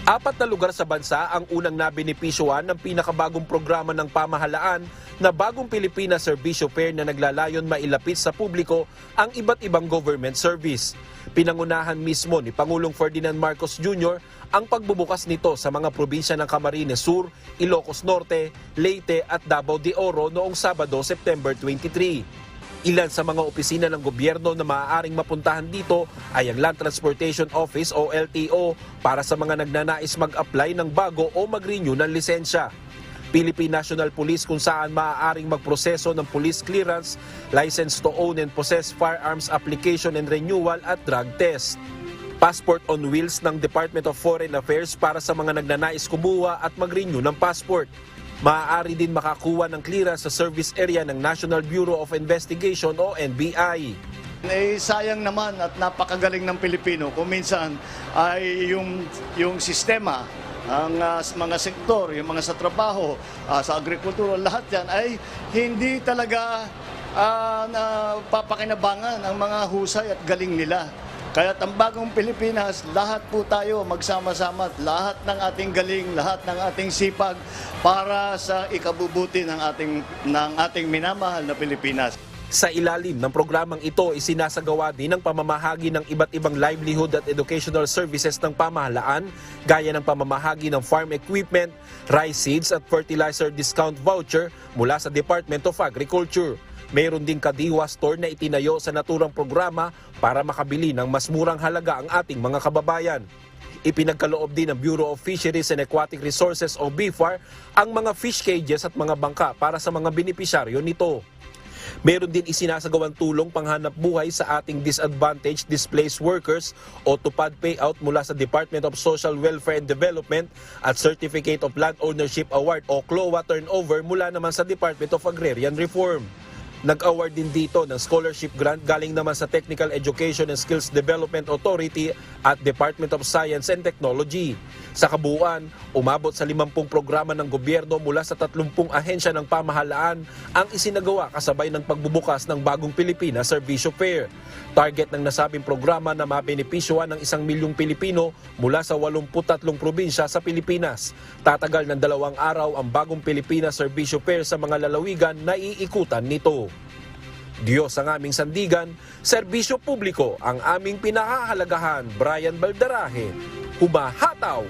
4 na lugar sa bansa ang unang nabenepisyuhan ng pinakabagong programa ng pamahalaan na Bagong Pilipinas Serbisyo Fair na naglalayon mailapit sa publiko ang iba't ibang government service. Pinangunahan mismo ni Pangulong Ferdinand Marcos Jr. ang pagbubukas nito sa mga probinsya ng Camarines Sur, Ilocos Norte, Leyte at Davao de Oro noong Sabado, September 23. Ilan sa mga opisina ng gobyerno na maaaring mapuntahan dito ay ang Land Transportation Office o LTO para sa mga nagnanais mag-apply ng bago o mag-renew ng lisensya. Philippine National Police kung saan maaaring magproseso ng police clearance, license to own and possess firearms application and renewal at drug test. Passport on wheels ng Department of Foreign Affairs para sa mga nagnanais kumuha at mag-renew ng passport. Maaari din makakuha ng clearance sa service area ng National Bureau of Investigation o NBI. Sayang naman at napakagaling ng Pilipino kung minsan ay yung sistema, ang mga sektor, yung mga sa trabaho, sa agrikultura, lahat yan ay hindi talaga napapakinabangan ang mga husay at galing nila. Kaya ang Bagong Pilipinas, lahat po tayo magsama-sama at lahat ng ating galing, lahat ng ating sipag para sa ikabubuti ng ating minamahal na Pilipinas. Sa ilalim ng programang ito, isinasagawa din ang pamamahagi ng iba't ibang livelihood at educational services ng pamahalaan gaya ng pamamahagi ng farm equipment, rice seeds at fertilizer discount voucher mula sa Department of Agriculture. Mayroon ding kadiwa store na itinayo sa naturang programa para makabili ng mas murang halaga ang ating mga kababayan. Ipinagkaloob din ng Bureau of Fisheries and Aquatic Resources o BFAR ang mga fish cages at mga bangka para sa mga benepisyaryo nito. Meron din isinasagawang tulong panghanap buhay sa ating disadvantaged displaced workers o TUPAD payout mula sa Department of Social Welfare and Development at Certificate of Land Ownership Award o CLOA turnover mula naman sa Department of Agrarian Reform. Nag-award din dito ng scholarship grant galing naman sa Technical Education and Skills Development Authority at Department of Science and Technology. Sa kabuuan, umabot sa 50 programa ng gobyerno mula sa 30 ahensya ng pamahalaan ang isinagawa kasabay ng pagbubukas ng Bagong Pilipinas Serbisyo Fair. Target ng nasabing programa na mabenepisyuhan ng 1 milyong Pilipino mula sa 83 probinsya sa Pilipinas. Tatagal ng 2 araw ang Bagong Pilipinas Serbisyo Fair sa mga lalawigan na iikutan nito. Diyos ang aming sandigan, serbisyo publiko ang aming pinahahalagahan. Brian Baldarahe, humahataw!